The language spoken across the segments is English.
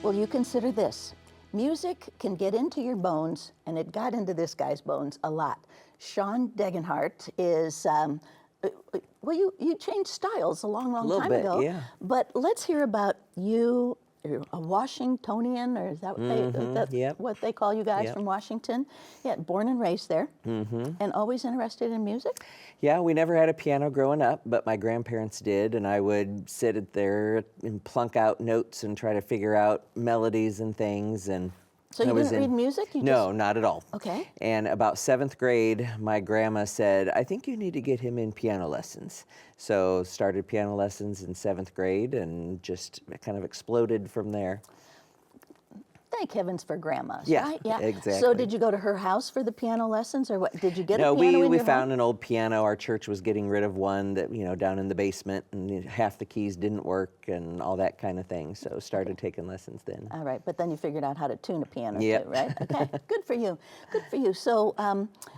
Well, you consider this. Music can get into your bones, and it got into this guy's bones a lot. Shawn Degenhart is, well, you changed styles a long time ago. Yeah. But let's hear about you. You're a Washingtonian, or is that Yep. what they call you guys Yep. from Washington? Yeah, born and raised there, and always interested in music? Yeah, we never had a piano growing up, but my grandparents did, and I would sit there and plunk out notes and try to figure out melodies and things. And So you didn't read music? No, not at all. Okay. And about 7th grade, my grandma said, I think you need to get him in piano lessons. So started piano lessons in 7th grade and just kind of exploded from there. Thank heavens for grandmas, Yeah, right? Yeah, exactly. So did you go to her house for the piano lessons, or what? Did you get a No, piano in we your found home? an old piano. Our church was getting rid of one that, down in the basement, and half the keys didn't work and all that kind of thing. So started taking lessons then. All right, but then you figured out how to tune a piano Yep. too, right? Okay, good for you. Good for you. So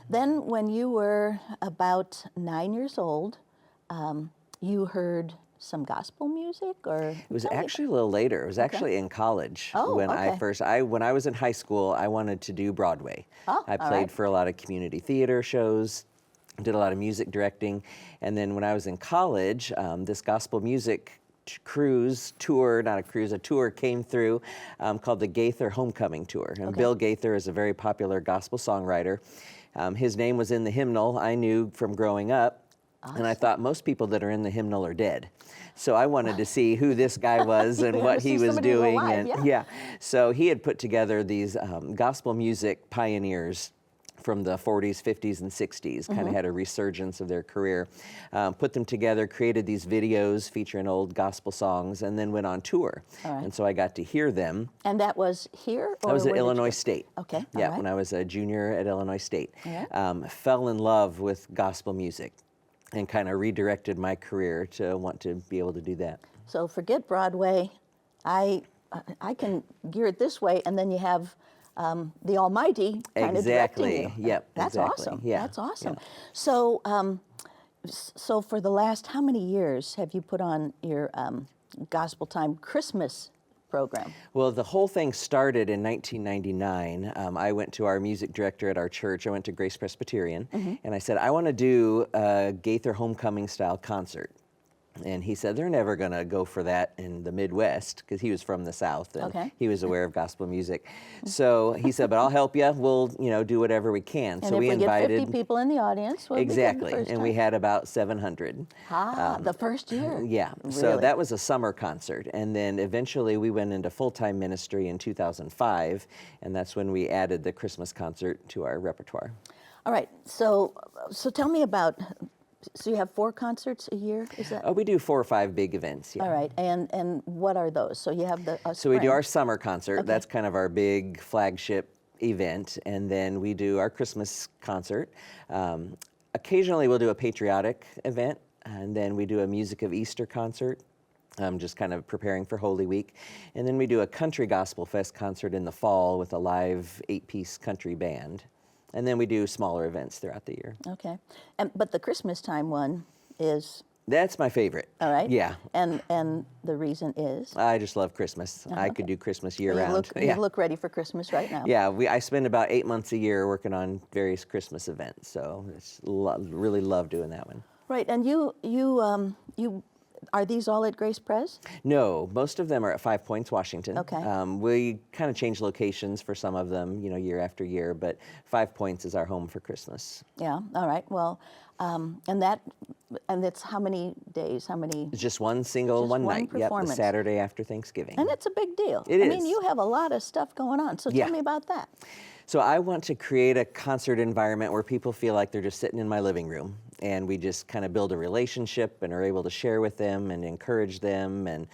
then when you were about 9 years old, you heard some gospel music, or? It was actually a little later. It was actually in college. Oh, when okay. when I was in high school, I wanted to do Broadway. Oh, I all played right. for a lot of community theater shows, did a lot of music directing, and then when I was in college, this gospel music cruise tour, not a cruise, a tour came through called the Gaither Homecoming Tour. And Bill Gaither is a very popular gospel songwriter. His name was in the hymnal I knew from growing up. Awesome. And I thought most people that are in the hymnal are dead. So I wanted to see who this guy was and what he was doing. Alive, and yeah. So he had put together these gospel music pioneers from the 40s, 50s, and 60s, kind of had a resurgence of their career, put them together, created these videos featuring old gospel songs, and then went on tour. Right. And so I got to hear them. And that was here? Or I was at where did you Illinois go? State. Okay, Yeah, all right. when I was a junior at Illinois State. All right. Fell in love with gospel music and kind of redirected my career to want to be able to do that. So forget Broadway. I can gear it this way, and then you have the Almighty kind of directing you. Yep. That's exactly. awesome. Yeah. That's awesome. Yeah. So, so for the last how many years have you put on your Gospel Time Christmas program? Well, the whole thing started in 1999. I went to our music director at our church. I went to Grace Presbyterian, and I said, I want to do a Gaither Homecoming style concert. And he said, they're never going to go for that in the Midwest, because he was from the South and he was aware of gospel music. So he said, but I'll help you. We'll, do whatever we can. And so if we invited get 50 people in the audience, we'll exactly, begin the first and we time. had about 700. The first year. Yeah, Really? so that was a summer concert, and then eventually we went into full-time ministry in 2005, and that's when we added the Christmas concert to our repertoire. All right. So tell me about. So you have 4 concerts a year, is that? We do 4 or 5 big events. Yeah. All right, and what are those? So you have the So we do spring. our summer concert. Okay. That's kind of our big flagship event, and then we do our Christmas concert. Occasionally we'll do a patriotic event, and then we do a Music of Easter concert. Just kind of preparing for Holy Week. And then we do a Country Gospel Fest concert in the fall with a live 8-piece country band. And then we do smaller events throughout the year. Okay, but the Christmas time one is. That's my favorite. All right. Yeah. And the reason is. I just love Christmas. I could do Christmas year round. You look ready for Christmas right now. Yeah, I spend about 8 months a year working on various Christmas events, so it's really love doing that one. Right, and you are these all at Grace Pres? No, most of them are at 5 Points, Washington. Okay. We kind of change locations for some of them, year after year, but 5 Points is our home for Christmas. Yeah. All right. Well, and it's how many days? How many? It's just one single, Just one one night. Yep, the performance. Saturday after Thanksgiving. And it's a big deal. It I is. mean, you have a lot of stuff going on. So Yeah. tell me about that. So I want to create a concert environment where people feel like they're just sitting in my living room, and we just kind of build a relationship and are able to share with them and encourage them and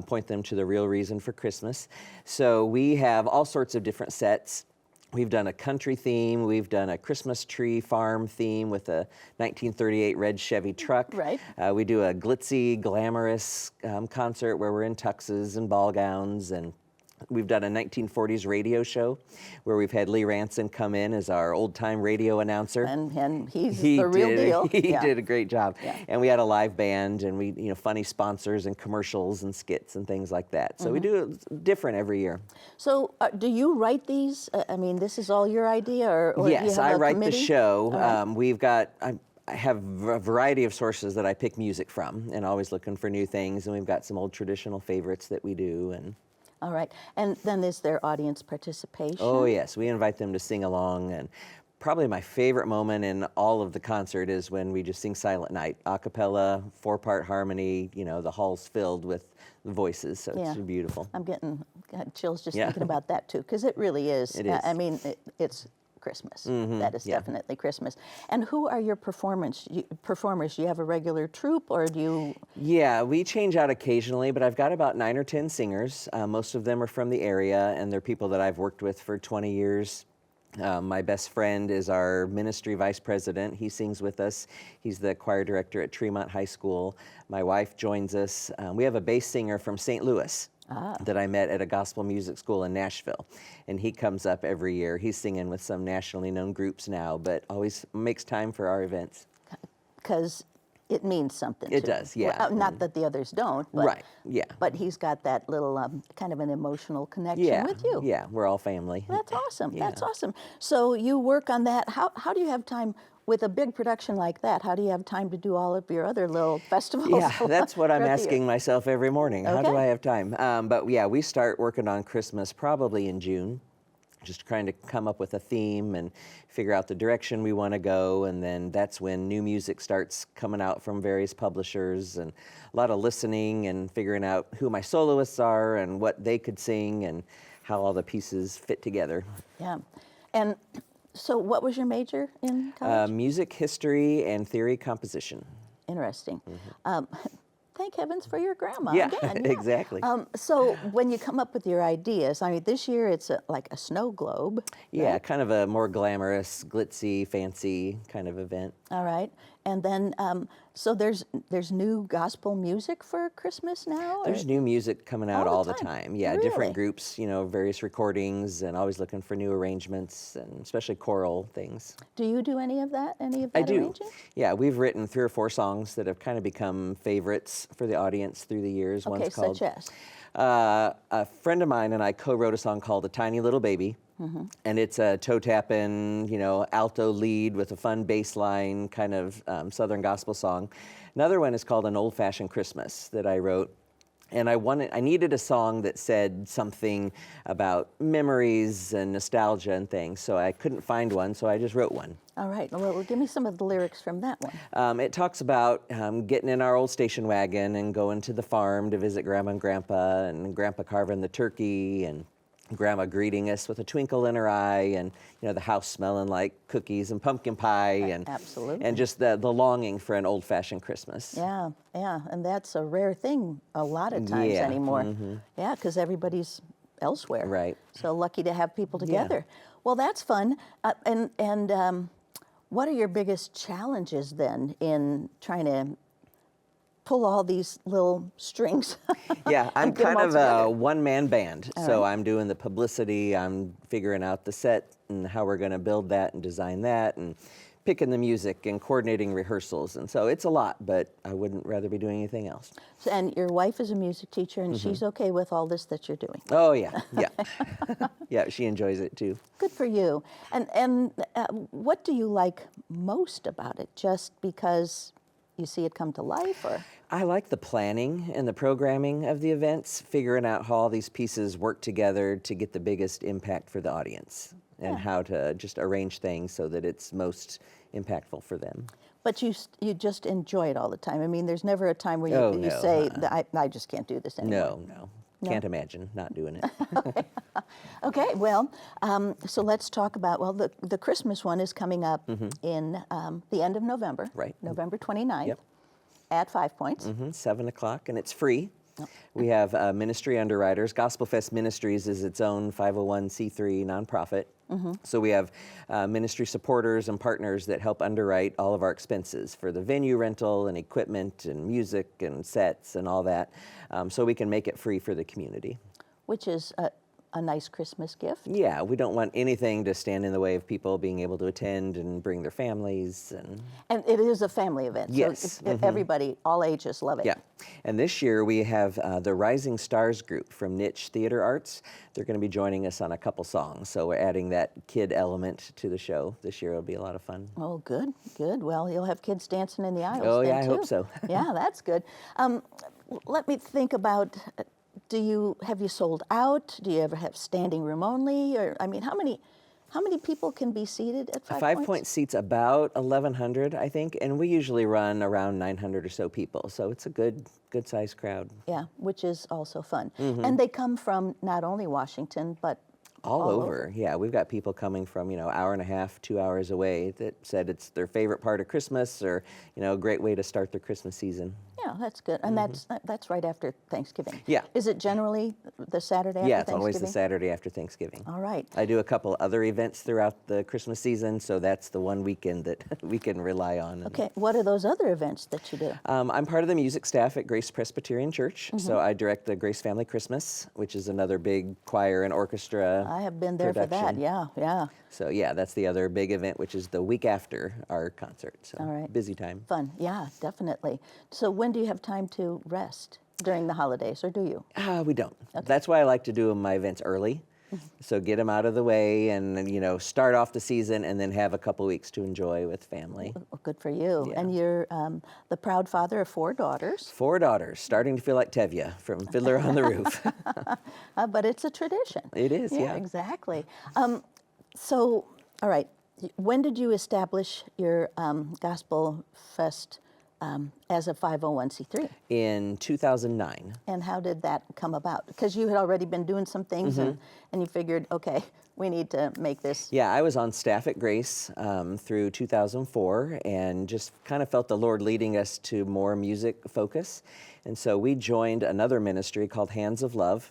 point them to the real reason for Christmas. So we have all sorts of different sets. We've done a country theme. We've done a Christmas tree farm theme with a 1938 red Chevy truck. Right. We do a glitzy, glamorous concert where we're in tuxes and ball gowns, and We've done a 1940s radio show where we've had Lee Ranson come in as our old-time radio announcer. And he's the real deal. He did a great job. Yeah. And we had a live band, and we, funny sponsors and commercials and skits and things like that. So we do it different every year. So do you write these? I mean, this is all your idea, or do you Yes, have I a write committee? the show. All right. I have a variety of sources that I pick music from, and always looking for new things. And we've got some old traditional favorites that we do. And All right. And then is there audience participation? oh yes, we invite them to sing along. And probably my favorite moment in all of the concert is when we just sing Silent Night, a cappella, 4-part harmony. The hall's filled with the voices, so it's beautiful. I'm getting chills just Yeah. thinking about that too, because it really is. It is. I mean, it's Christmas. Mm-hmm. That is Yeah. definitely Christmas. And who are your performers? Do you have a regular troupe, or do you? Yeah, we change out occasionally, but I've got about 9 or 10 singers. Most of them are from the area, and they're people that I've worked with for 20 years. My best friend is our ministry vice president. He sings with us. He's the choir director at Tremont High School. My wife joins us. We have a bass singer from St. Louis that I met at a gospel music school in Nashville. And he comes up every year. He's singing with some nationally known groups now, but always makes time for our events. Because it means something. It to does, him. yeah. Well, not that the others don't. But, Right, yeah. But he's got that little kind of an emotional connection Yeah, with you. yeah, we're all family. That's awesome. Yeah. That's awesome. So you work on that. How do you have time with a big production like that? How do you have time to do all of your other little festivals? Yeah, that's what I'm throughout the year? asking myself every morning. How do Okay. I have time? But yeah, we start working on Christmas probably in June, just trying to come up with a theme and figure out the direction we want to go. And then that's when new music starts coming out from various publishers, and a lot of listening and figuring out who my soloists are and what they could sing and how all the pieces fit together. Yeah. And so what was your major in college? Music history and theory composition. Interesting. Thank heavens for your grandma. Yeah, again. exactly. So when you come up with your ideas, I mean, this year it's like a snow globe. Yeah, kind of a more glamorous, glitzy, fancy kind of event. All right. And then, so there's new gospel music for Christmas now? or- There's new music coming out All all the the time? time. Yeah, Really? different groups, various recordings, and always looking for new arrangements, and especially choral things. Do you do any of that? Any of that I do. arranging? Yeah, we've written 3 or 4 songs that have kind of become favorites for the audience through the years. Okay, One's called, such as? a friend of mine and I co-wrote a song called "A Tiny Little Baby," and it's a toe tapping, alto lead with a fun bass line, kind of Southern gospel song. Another one is called "An Old Fashioned Christmas" that I wrote. And I needed a song that said something about memories and nostalgia and things, so I couldn't find one, so I just wrote one. All right. Well, give me some of the lyrics from that one. It talks about getting in our old station wagon and going to the farm to visit Grandma and Grandpa, and Grandpa carving the turkey, and Grandma greeting us with a twinkle in her eye, and the house smelling like cookies and pumpkin pie, and Absolutely. and just the longing for an old-fashioned Christmas. Yeah, and that's a rare thing a lot of times Yeah, anymore. Yeah, because everybody's elsewhere. Right. So lucky to have people together. Well, that's fun. And what are your biggest challenges then in trying to pull all these little strings? Yeah, I'm and get 'em kind all of together? a one-man band, so right. I'm doing the publicity, I'm figuring out the set and how we're going to build that and design that, and picking the music and coordinating rehearsals, and so it's a lot, but I wouldn't rather be doing anything else. And your wife is a music teacher, and she's okay with all this that you're doing. Oh yeah, yeah, yeah. She enjoys it too. Good for you. And what do you like most about it? Just because you see it come to life, or? I like the planning and the programming of the events, figuring out how all these pieces work together to get the biggest impact for the audience, and how to just arrange things so that it's most impactful for them. But you just enjoy it all the time. I mean, there's never a time where you No, say, I just can't do this anymore. No. Can't imagine not doing it. Okay, well, so let's talk about, the Christmas one is coming up in the end of November. Right. November 29th. Yep. At 5 Points. 7 o'clock, and it's free. We have ministry underwriters. GospelFest Ministries is its own 501c3 nonprofit. So we have ministry supporters and partners that help underwrite all of our expenses for the venue rental and equipment and music and sets and all that, so we can make it free for the community. Which is a nice Christmas gift. Yeah, we don't want anything to stand in the way of people being able to attend and bring their families. And it is a family event. Yes. So everybody, all ages love it. Yeah, and this year we have the Rising Stars group from Niche Theater Arts. They're going to be joining us on a couple songs, so we're adding that kid element to the show. This year it'll be a lot of fun. Oh, good, good. Well, you'll have kids dancing in the aisles Oh, then, yeah, I too. hope so. Yeah, that's good. Let me think about, have you sold out? Do you ever have standing room only? Or, I mean, how many people can be seated at 5 Five Points? Point seats about 1,100, I think, and we usually run around 900 or so people, so it's a good sized crowd. Yeah, which is also fun. Mm-hmm. And they come from not only Washington, but All over. Yeah, we've got people coming from, hour and a half, 2 hours away that said it's their favorite part of Christmas, or, a great way to start their Christmas season. Yeah, that's good. And that's right after Thanksgiving. Yeah. Is it generally the Saturday after Yeah, it's Thanksgiving? always the Saturday after Thanksgiving. All right. I do a couple other events throughout the Christmas season, so that's the one weekend that we can rely on. Okay, what are those other events that you do? I'm part of the music staff at Grace Presbyterian Church, so I direct the Grace Family Christmas, which is another big choir and orchestra I have been there production. for that, yeah. So yeah, that's the other big event, which is the week after our concert. So All right. busy time. Fun, yeah, definitely. So when do you have time to rest? During the holidays, or do you? We don't. That's why I like to do my events early. So get them out of the way and, start off the season and then have a couple weeks to enjoy with family. Well, good for you. Yeah. And you're the proud father of 4 daughters. 4 daughters, starting to feel like Tevye from Fiddler on the Roof. But it's a tradition. It is, yeah. Exactly. So, all right, when did you establish your Gospel Fest as a 501c3? In 2009. And how did that come about? Because you had already been doing some things and you figured, okay, we need to make this. Yeah, I was on staff at Grace through 2004 and just kind of felt the Lord leading us to more music focus. And so we joined another ministry called Hands of Love.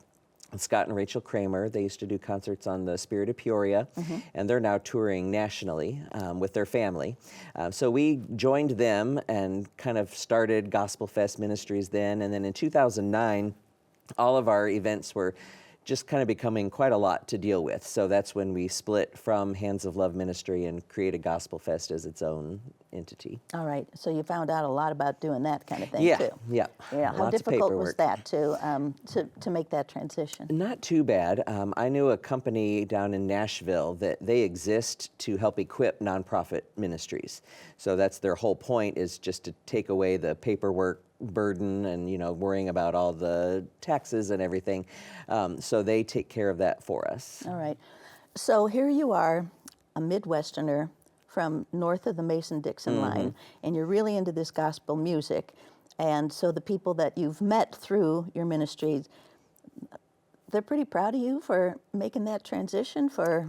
Scott and Rachel Kramer. They used to do concerts on the Spirit of Peoria, and they're now touring nationally with their family. So we joined them and kind of started GospelFest Ministries then. And then in 2009, all of our events were just kind of becoming quite a lot to deal with. So that's when we split from Hands of Love Ministry and created GospelFest as its own entity. All right, so you found out a lot about doing that kind of thing Yeah, too. yeah. Yeah, how Lots of difficult was paperwork. that to make that transition? Not too bad. I knew a company down in Nashville that they exist to help equip nonprofit ministries. So that's their whole point, is just to take away the paperwork burden and worrying about all the taxes and everything. So they take care of that for us. All right, so here you are, a Midwesterner from north of the Mason-Dixon line, and you're really into this gospel music. And so the people that you've met through your ministry, they're pretty proud of you for making that transition, for,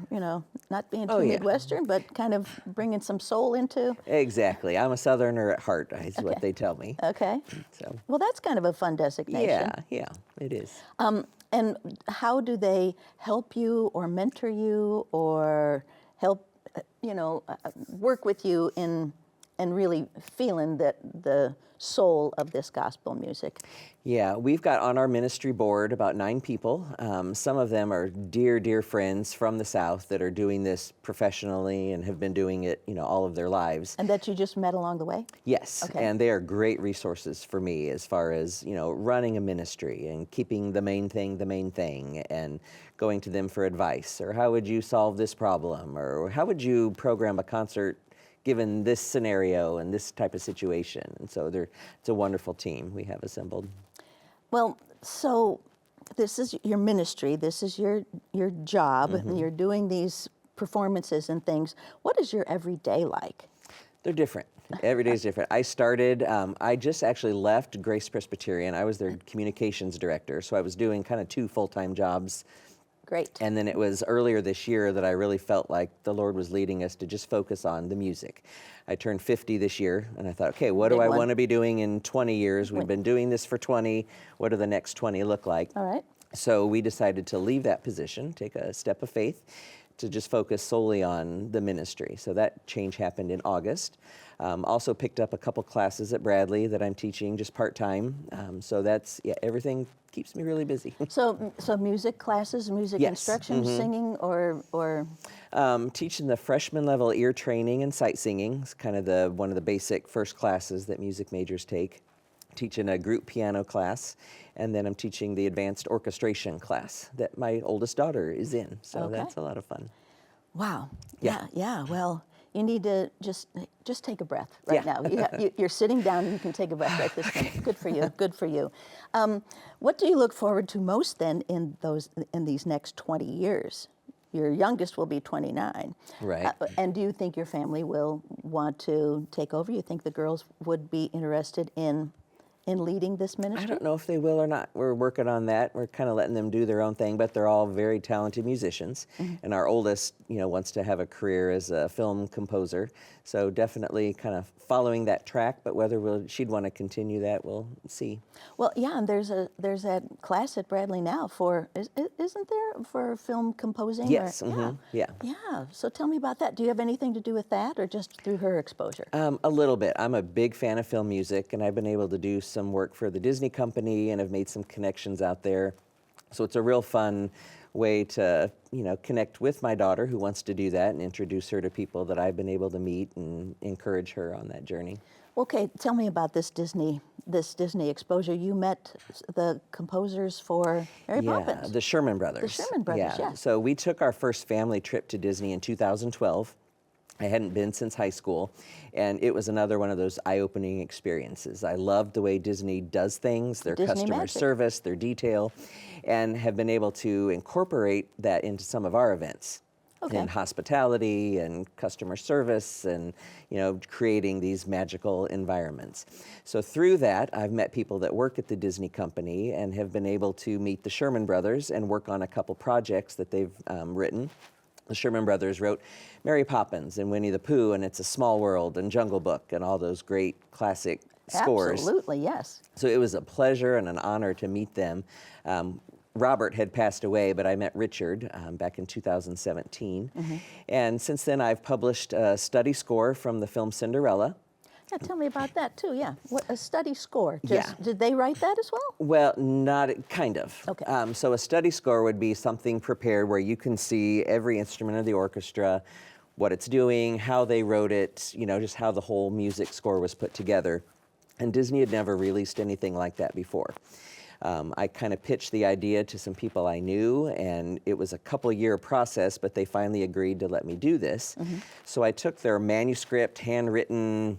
not being too yeah. Midwestern, but kind of bringing some soul into. Exactly. I'm a Southerner at heart, is what they tell me. Okay. So Well, that's kind of a fun designation. yeah, it is. And how do they help you or mentor you or help, work with you in really feeling that the soul of this gospel music? Yeah, we've got on our ministry board about 9 people. Some of them are dear, dear friends from the South that are doing this professionally and have been doing it, all of their lives. And that you just met along the way? Yes, Okay. and they are great resources for me as far as, running a ministry and keeping the main thing, and going to them for advice, or how would you solve this problem, or how would you program a concert given this scenario and this type of situation. And so it's a wonderful team we have assembled. Well, so this is your ministry, this is your job, and you're doing these performances and things. What is your everyday like? They're different. Every day is different. I just actually left Grace Presbyterian. I was their communications director, so I was doing kind of 2 full-time jobs. Great. And then it was earlier this year that I really felt like the Lord was leading us to just focus on the music. I turned 50 this year, and I thought, okay, what do Big I one. want to be doing in 20 years? We've been doing this for 20. What do the next 20 look like? All right. So we decided to leave that position, take a step of faith, to just focus solely on the ministry. So that change happened in August. Also picked up a couple classes at Bradley that I'm teaching just part-time. So that's, yeah, everything keeps me really busy. So music classes, music Yes, instruction, singing, or Teaching the freshman level ear training and sight singing. It's kind of one of the basic first classes that music majors take. Teaching a group piano class, and then I'm teaching the advanced orchestration class that my oldest daughter is in. So Okay. that's a lot of fun. wow. Yeah. Yeah. Well, you need to just take a breath right Yeah. now. You're sitting down and you can take a breath right this minute. Good for you. Good for you. What do you look forward to most then in these next 20 years? Your youngest will be 29. Right. And do you think your family will want to take over? You think the girls would be interested in leading this ministry? I don't know if they will or not. We're working on that. We're kind of letting them do their own thing, but they're all very talented musicians. And our oldest, wants to have a career as a film composer. So definitely kind of following that track, but whether she'd want to continue that, we'll see. Well, yeah, and there's that class at Bradley now isn't there, for film composing? Yes, yeah. Yeah. So tell me about that. Do you have anything to do with that, or just through her exposure? A little bit. I'm a big fan of film music, and I've been able to do some work for the Disney company and have made some connections out there. So it's a real fun way to, connect with my daughter who wants to do that and introduce her to people that I've been able to meet and encourage her on that journey. Okay, tell me about this Disney exposure. You met the composers for Mary Poppins. The Sherman Brothers. The Sherman Brothers, yeah. So we took our first family trip to Disney in 2012. I hadn't been since high school, and it was another one of those eye-opening experiences. I loved the way Disney does things, their Disney customer magic. service, their detail, and have been able to incorporate that into some of our events. Okay. In hospitality and customer service and, creating these magical environments. So through that, I've met people that work at the Disney company and have been able to meet the Sherman Brothers and work on a couple projects that they've written. The Sherman Brothers wrote Mary Poppins and Winnie the Pooh and It's a Small World and Jungle Book and all those great classic scores. Absolutely, yes. So it was a pleasure and an honor to meet them. Robert had passed away, but I met Richard back in 2017. And since then, I've published a study score from the film Cinderella. Yeah, tell me about that too. Yeah, what a study score. Yeah. Did they write that as well? Well, not kind of. Okay. So a study score would be something prepared where you can see every instrument of the orchestra, what it's doing, how they wrote it, just how the whole music score was put together. And Disney had never released anything like that before. I kind of pitched the idea to some people I knew, and it was a couple-year process, but they finally agreed to let me do this. So I took their manuscript, handwritten,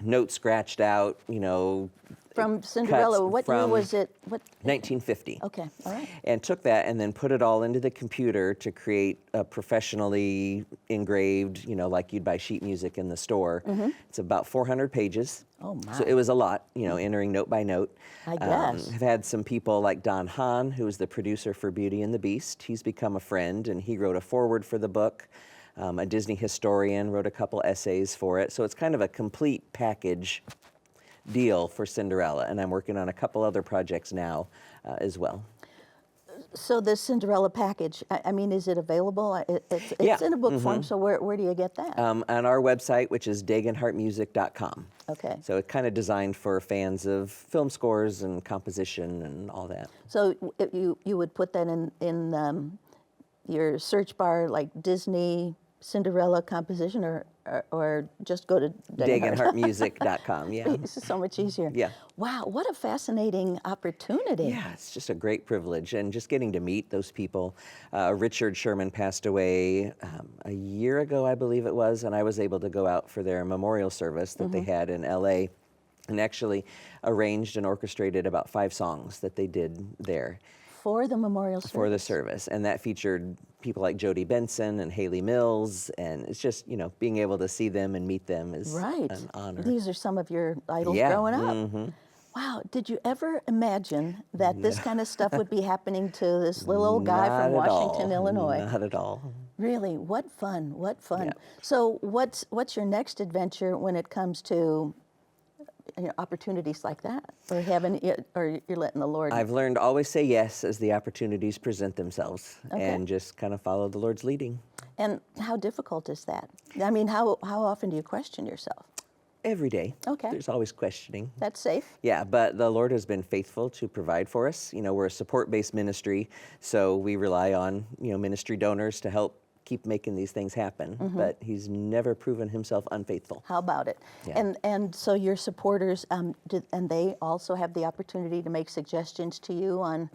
notes scratched out, From Cinderella, cuts what year from was it? 1950. Okay, all right. And took that and then put it all into the computer to create a professionally engraved, like you'd buy sheet music in the store. It's about 400 pages. Oh, my. So it was a lot, entering note by note. I guess. I've had some people like Don Hahn, who was the producer for Beauty and the Beast. He's become a friend, and he wrote a foreword for the book. A Disney historian wrote a couple essays for it. So it's kind of a complete package deal for Cinderella, and I'm working on a couple other projects now as well. So this Cinderella package, I mean, is it available? It's Yeah. in a book form, so where do you get that? On our website, which is degenhartmusic.com. Okay. So it's kind of designed for fans of film scores and composition and all that. So you would put that in your search bar, like Disney Cinderella composition, or just go to Degenhartmusic.com, yeah. This is so much easier. Yeah. Wow, what a fascinating opportunity. Yeah, it's just a great privilege, and just getting to meet those people. Richard Sherman passed away a year ago, I believe it was, and I was able to go out for their memorial service that they had in LA, and actually arranged and orchestrated about 5 songs that they did there. For the memorial service. For the service, and that featured people like Jody Benson and Haley Mills, and it's just, being able to see them and meet them is right. an honor. These are some of your idols Yeah, growing up. Wow, did you ever imagine that this kind of stuff would be happening to this little old guy Not from at Washington, all. Illinois? Not at all. Really, what fun, what fun. Yeah. So what's your next adventure when it comes to opportunities like that? Or you're letting the Lord... I've learned to always say yes as the opportunities present themselves, Okay. and just kind of follow the Lord's leading. And how difficult is that? I mean, how often do you question yourself? every day. Okay. There's always questioning. That's safe. Yeah, but the Lord has been faithful to provide for us. You know, we're a support-based ministry, so we rely on, ministry donors to help keep making these things happen. But He's never proven Himself unfaithful. How about it? Yeah. And so your supporters, and they also have the opportunity to make suggestions to you on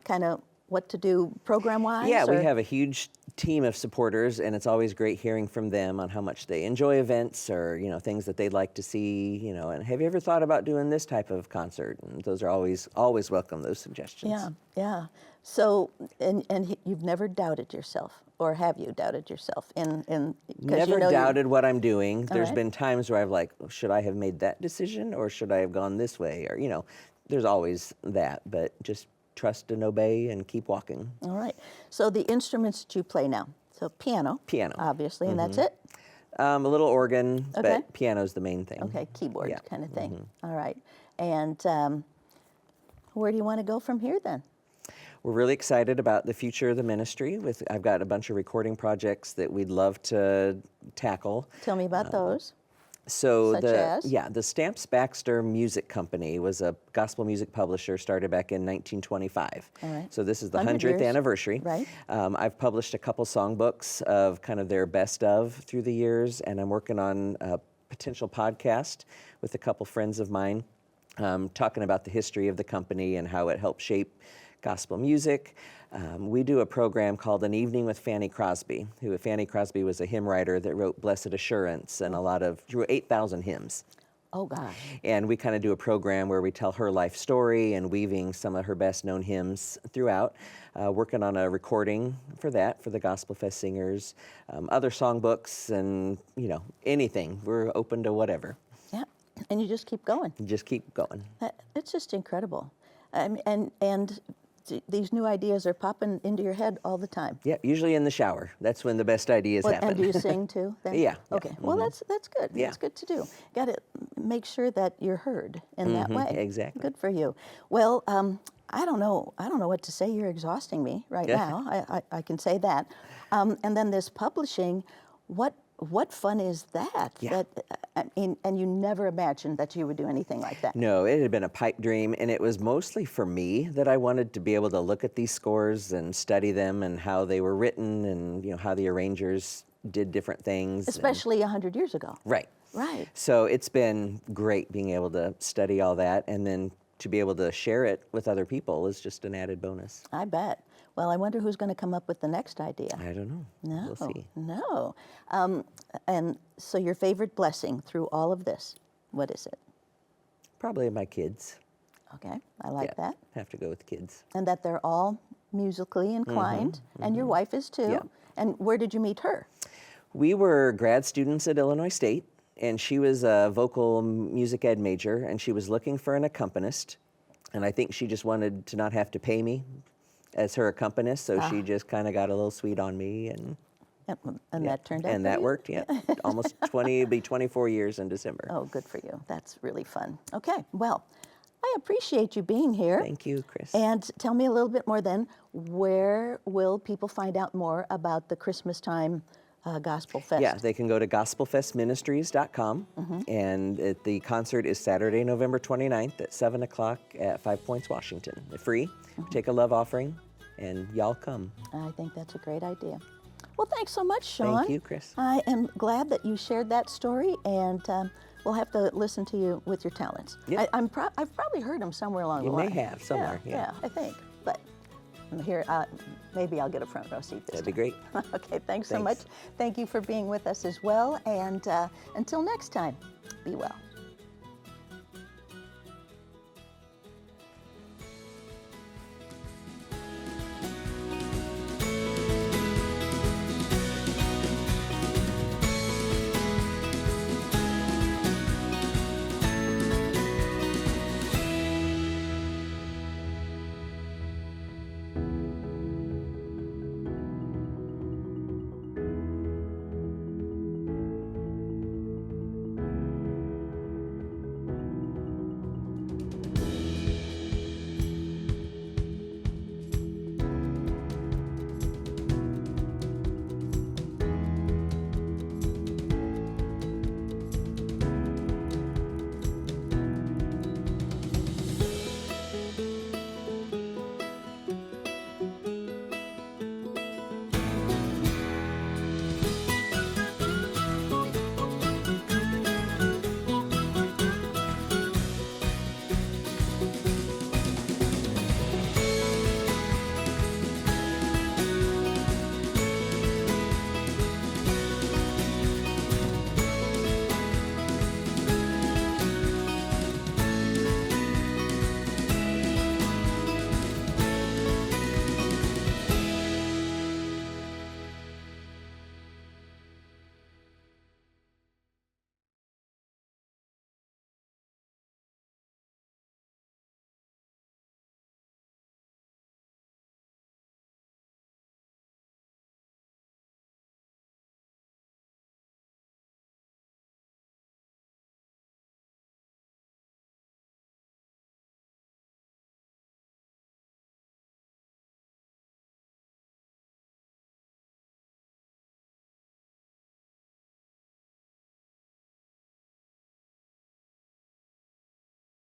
kind of what to do program-wise? Yeah, or? we have a huge team of supporters, and it's always great hearing from them on how much they enjoy events or, things that they'd like to see, and have you ever thought about doing this type of concert? And those are always welcome, those suggestions. Yeah, yeah. So, and you've never doubted yourself, or have you doubted yourself? Never doubted what I'm doing. There's right. been times where I've like, should I have made that decision or should I have gone this way? Or, there's always that, but just trust and obey and keep walking. All right. So the instruments that you play now, so piano. Piano. Obviously, and that's it? A little organ, Okay. but piano's the main thing. Okay, keyboard Yeah. kind of thing. All right. And where do you want to go from here then? We're really excited about the future of the ministry. I've got a bunch of recording projects that we'd love to tackle. Tell me about those. So Such as? the Stamps Baxter Music Company was a gospel music publisher started back in 1925. All right. So this is the 100 100th years. anniversary. Right. I've published a couple songbooks of kind of their best of through the years, and I'm working on a potential podcast with a couple friends of mine, talking about the history of the company and how it helped shape gospel music. We do a program called An Evening with Fanny Crosby, Fanny Crosby was a hymn writer that wrote Blessed Assurance and she wrote 8,000 hymns. Oh, gosh. And we kind of do a program where we tell her life story and weaving some of her best known hymns throughout. Working on a recording for that, for the GospelFest singers, other songbooks and, anything. We're open to whatever. Yeah. And you just keep going. Just keep going. It's just incredible. And these new ideas are popping into your head all the time. Yeah, usually in the shower. That's when the best ideas happen. And do you sing too? Then? Yeah. Okay. Well, that's good. Yeah. That's good to do. Got to make sure that you're heard in that way. Exactly. Good for you. Well, I don't know what to say. You're exhausting me right now. I can say that. And then this publishing, what fun is that? Yeah. And you never imagined that you would do anything like that. No, it had been a pipe dream, and it was mostly for me that I wanted to be able to look at these scores and study them and how they were written and how the arrangers did different things. Especially 100 years ago. Right. Right. So it's been great being able to study all that, and then to be able to share it with other people is just an added bonus. I bet. Well, I wonder who's going to come up with the next idea. I don't know. No, We'll see. no. And so your favorite blessing through all of this, what is it? Probably my kids. Okay, I like that. Have to go with kids. And that they're all musically inclined, and your wife is too. Yeah. And where did you meet her? We were grad students at Illinois State, and she was a vocal music ed major, and she was looking for an accompanist. And I think she just wanted to not have to pay me as her accompanist, so she just kind of got a little sweet on me, and that turned out and for that you? worked. Yeah, almost it'll be 24 years in December. Oh, good for you. That's really fun. Okay, well, I appreciate you being here. Thank you, Chris. And tell me a little bit more then, where will people find out more about the Christmas time Gospel Fest? Yeah, they can go to gospelfestministries.com, and the concert is Saturday, November 29th at 7 o'clock at 5 Points, Washington. They're free. Take a love offering, and y'all come. I think that's a great idea. Well, thanks so much, Shawn. Thank you, Chris. I am glad that you shared that story, and we'll have to listen to you with your talents. Yeah. I've probably heard them somewhere along the You line. may have somewhere, yeah. I think. But I'm here, maybe I'll get a front row seat this That'd be time. great. Okay, thanks so Thanks. much. Thank you for being with us as well, and until next time, be well.